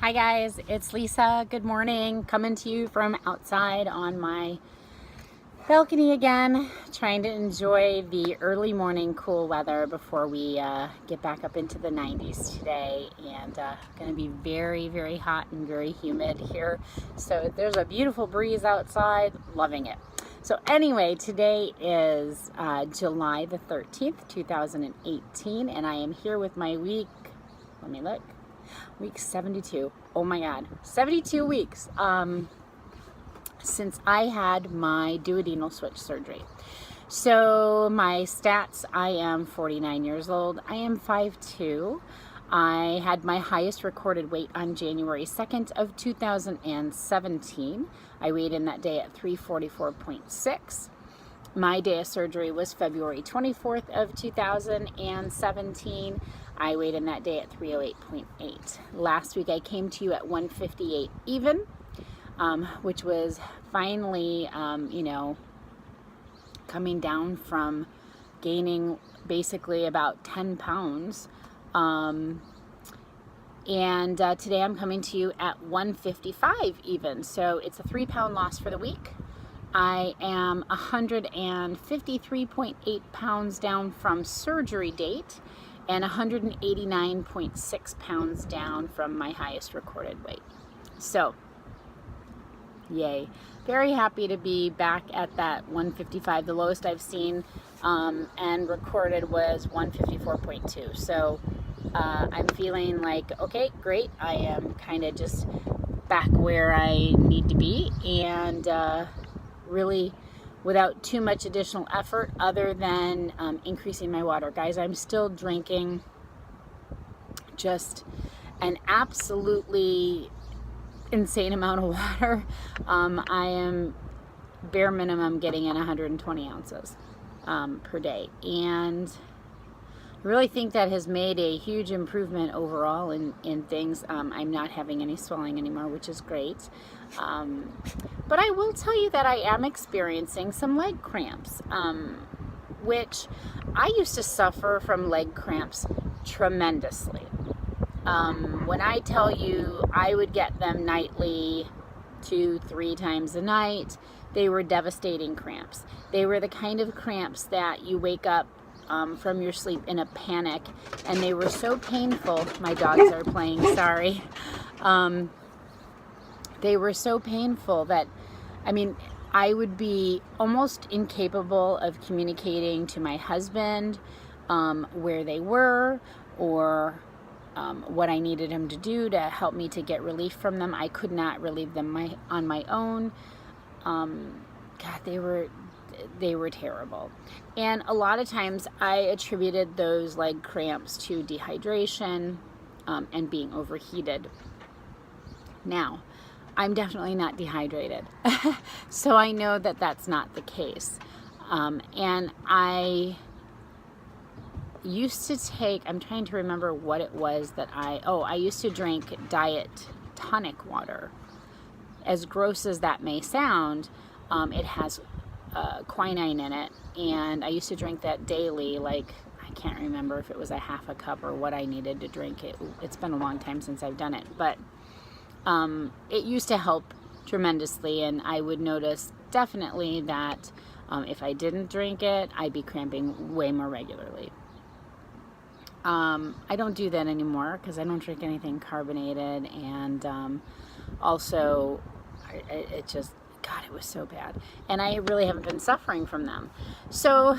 Hi guys, it's Lisa. Good morning. Coming to you from outside on my balcony again, trying to enjoy the early morning cool weather before we get back up into the 90s today, and going to be very, very hot and very humid here. So there's a beautiful breeze outside, loving it. So anyway, today is July the 13th, 2018, and I am here with my week, let me look, week 72. Oh my God, 72 weeks since I had my duodenal switch surgery. So my stats, I am 49 years old. I am 5'2". I had my highest recorded weight on January 2nd of 2017. I weighed in that day at 344.6. My day of surgery was February 24th of 2017. I weighed in that day at 308.8. Last week I came to you at 158 even, which was finally, coming down from gaining basically about 10 pounds. Today I'm coming to you at 155 even. So it's a 3-pound loss for the week. I am 153.8 pounds down from surgery date and 189.6 pounds down from my highest recorded weight. So, yay. Very happy to be back at that 155. The lowest I've seen and recorded was 154.2. So I'm feeling like, okay, great. I am kind of just back where I need to be, and really without too much additional effort other than increasing my water. Guys, I'm still drinking just an absolutely insane amount of water. I am bare minimum getting in 120 ounces per day, and I really think that has made a huge improvement overall in things. I'm not having any swelling anymore, which is great. But I will tell you that I am experiencing some leg cramps, which I used to suffer from leg cramps tremendously. When I tell you I would get them nightly, 2-3 times a night, they were devastating cramps. They were the kind of cramps that you wake up from your sleep in a panic, and they were so painful. My dogs are playing, sorry. They were so painful that, I would be almost incapable of communicating to my husband where they were, or what I needed him to do to help me to get relief from them. I could not relieve them on my own. God, they were terrible. And a lot of times I attributed those leg cramps to dehydration and being overheated. Now, I'm definitely not dehydrated. So I know that that's not the case. And I used to take, I'm trying to remember what it was that I used to drink diet tonic water. As gross as that may sound, it has quinine in it, and I used to drink that daily. Like, I can't remember if it was a half a cup or what I needed to drink it. It's been a long time since I've done it, but it used to help tremendously, and I would notice definitely that if I didn't drink it, I'd be cramping way more regularly. I don't do that anymore because I don't drink anything carbonated, and also it just, God, it was so bad, and I really haven't been suffering from them. So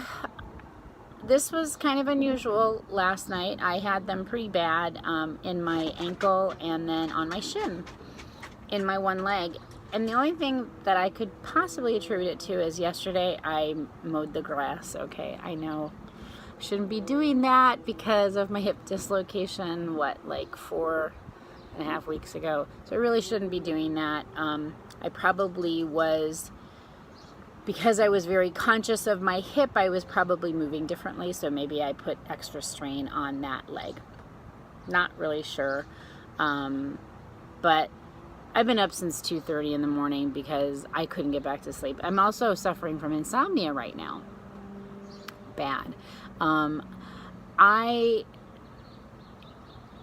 this was kind of unusual. Last night I had them pretty bad in my ankle and then on my shin in my one leg, and the only thing that I could possibly attribute it to is yesterday I mowed the grass. Okay, I know I shouldn't be doing that because of my hip dislocation, like 4.5 weeks ago, so I really shouldn't be doing that. I probably was, because I was very conscious of my hip, I was probably moving differently, so maybe I put extra strain on that leg. Not really sure. But I've been up since 2:30 in the morning because I couldn't get back to sleep. I'm also suffering from insomnia right now. Bad. I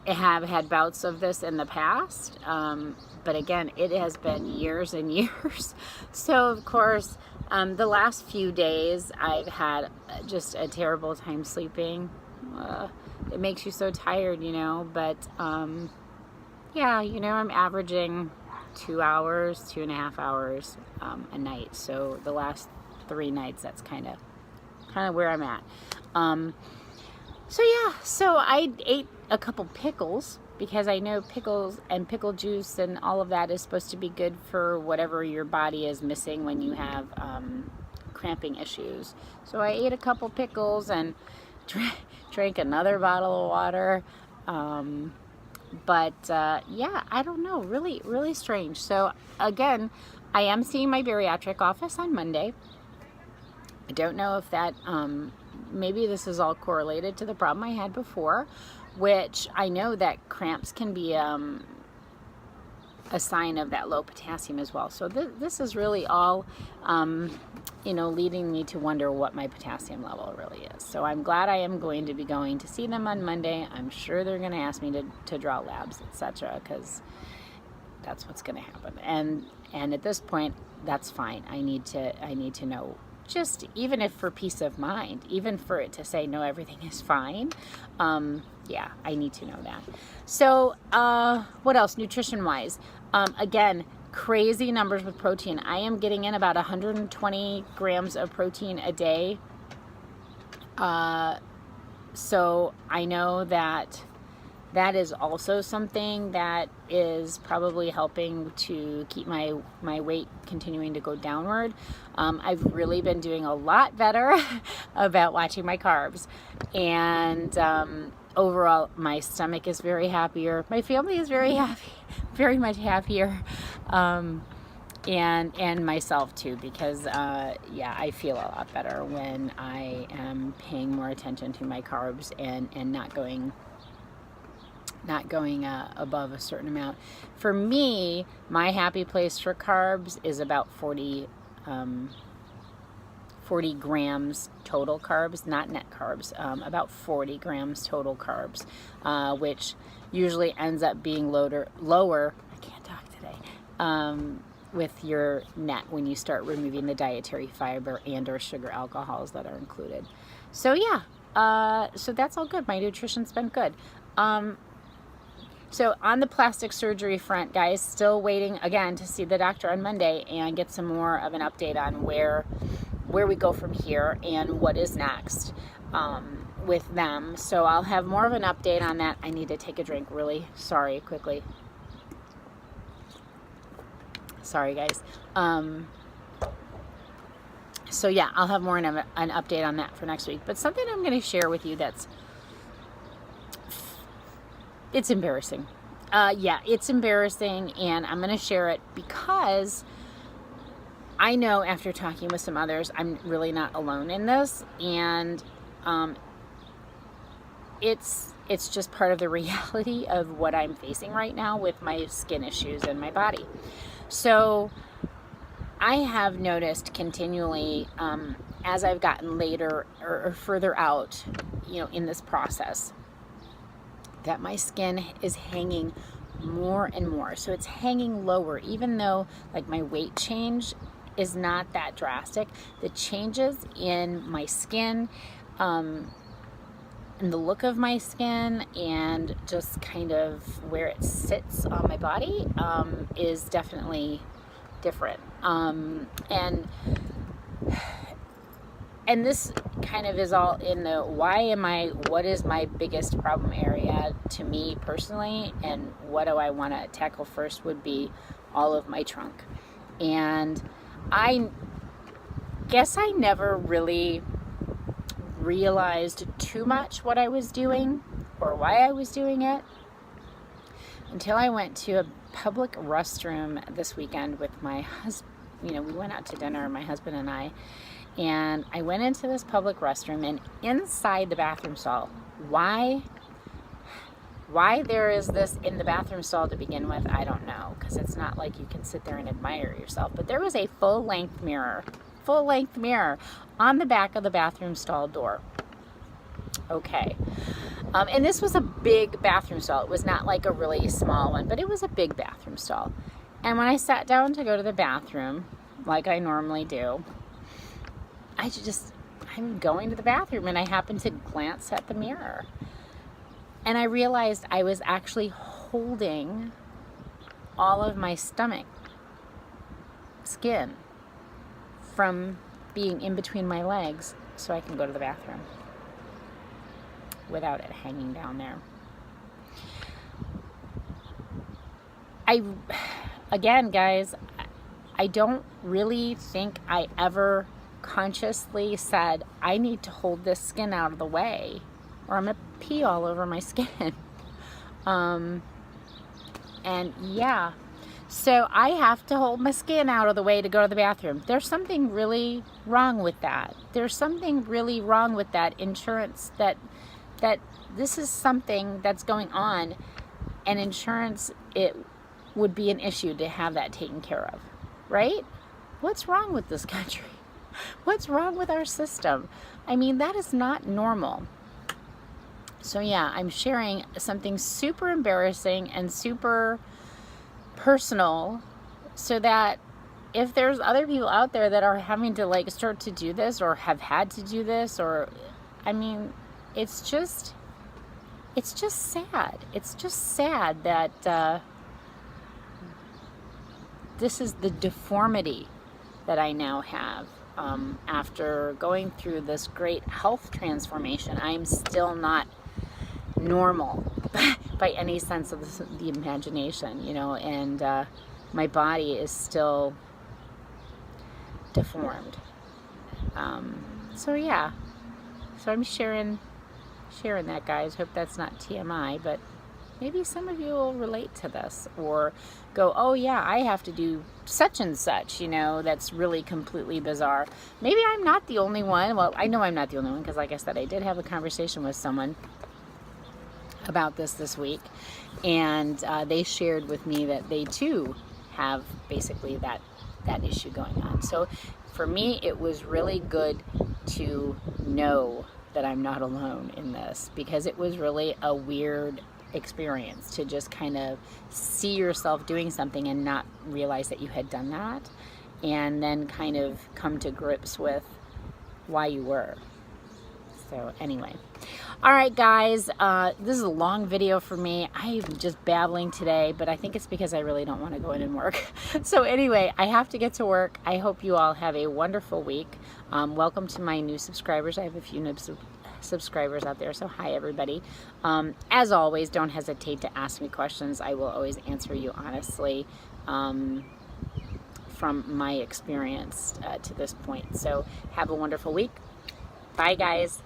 have had bouts of this in the past, but again, it has been years and years. So of course, the last few days I've had just a terrible time sleeping. It makes you so tired, you know, but yeah, you know, I'm averaging 2 hours, 2.5 hours a night. So the last 3 nights, that's kind of where I'm at. So yeah, so I ate a couple pickles because I know pickles and pickle juice and all of that is supposed to be good for whatever your body is missing when you have cramping issues. So I ate a couple pickles and drank another bottle of water. But yeah, I don't know, really, really strange. So again, I am seeing my bariatric office on Monday. I don't know if that, maybe this is all correlated to the problem I had before, which I know that cramps can be a sign of that low potassium as well. So this is really all, you know, leading me to wonder what my potassium level really is. So I'm glad I am going to be going to see them on Monday. I'm sure they're going to ask me to draw labs, etc., because that's what's going to happen. And at this point, that's fine. I need to know, just even if for peace of mind, even for it to say no, everything is fine. Yeah, I need to know that. So what else nutrition wise? Again, crazy numbers with protein. I am getting in about 120 grams of protein a day. So I know that is also something that is probably helping to keep my weight continuing to go downward. I've really been doing a lot better about watching my carbs, and overall my stomach is very happier. My family is very happy, very much happier, and myself too, because yeah, I feel a lot better when I am paying more attention to my carbs and not going above a certain amount. For me, my happy place for carbs is about 40 grams total carbs, not net carbs, about 40 grams total carbs, which usually ends up being lower, I can't talk today, with your net when you start removing the dietary fiber and or sugar alcohols that are included. So yeah, so that's all good. My nutrition's been good. So on the plastic surgery front, guys, still waiting again to see the doctor on Monday and get some more of an update on where we go from here and what is next with them. So I'll have more of an update on that. I need to take a drink, really. Sorry, quickly. Sorry, guys. So yeah, I'll have more of an update on that for next week. But something I'm going to share with you it's embarrassing. Yeah, it's embarrassing, and I'm going to share it because I know after talking with some others, I'm really not alone in this, and it's just part of the reality of what I'm facing right now with my skin issues and my body. So I have noticed continually as I've gotten later or further out, you know, in this process, that my skin is hanging more and more. So it's hanging lower, even though like my weight change is not that drastic. The changes in my skin, and the look of my skin, and just kind of where it sits on my body, is definitely different. And this kind of is all in the what is my biggest problem area to me personally, and what do I want to tackle first would be all of my trunk. And I guess I never really realized too much what I was doing or why I was doing it until I went to a public restroom this weekend with my husband. You know, we went out to dinner, my husband and I went into this public restroom, and inside the bathroom stall, why there is this in the bathroom stall to begin with, I don't know, because it's not like you can sit there and admire yourself, but there was a full-length mirror on the back of the bathroom stall door. Okay. And this was big bathroom stall. It was not like a really small one, but it was a big bathroom stall. And when I sat down to go to the bathroom, like I normally do, I'm going to the bathroom, and I happened to glance at the mirror. And I realized I was actually holding all of my stomach skin from being in between my legs so I can go to the bathroom without it hanging down there. Again, guys, I don't really think I ever consciously said, I need to hold this skin out of the way or I'm gonna pee all over my skin. And yeah, so I have to hold my skin out of the way to go to the bathroom. There's something really wrong with that. There's something really wrong with that insurance, that this is something that's going on, and insurance, it would be an issue to have that taken care of, right? What's wrong with this country? What's wrong with our system? I mean, that is not normal. So yeah, I'm sharing something super embarrassing and super personal, so that if there's other people out there that are having to like start to do this or have had to do this, or, I mean, it's just sad. It's just sad that this is the deformity that I now have. After going through this great health transformation, I'm still not normal by any sense of the imagination, you know, and my body is still deformed. So yeah, so I'm sharing that, guys. Hope that's not TMI, but maybe some of you will relate to this or go, oh yeah, I have to do such and such, you know, that's really completely bizarre. Maybe I'm not the only one. Well, I know I'm not the only one, because like I said, I did have a conversation with someone about this week, and they shared with me that they too have basically that issue going on. So for me, it was really good to know that I'm not alone in this, because it was really a weird experience to just kind of see yourself doing something and not realize that you had done that, and then kind of come to grips with why you were. So anyway, all right, guys, this is a long video for me. I'm just babbling today, but I think it's because I really don't want to go in and work. So anyway, I have to get to work. I hope you all have a wonderful week. Welcome to my new subscribers. I have a few new subscribers out there, so hi everybody. As always, don't hesitate to ask me questions. I will always answer you honestly, from my experience to this point. So have a wonderful week. Bye, guys.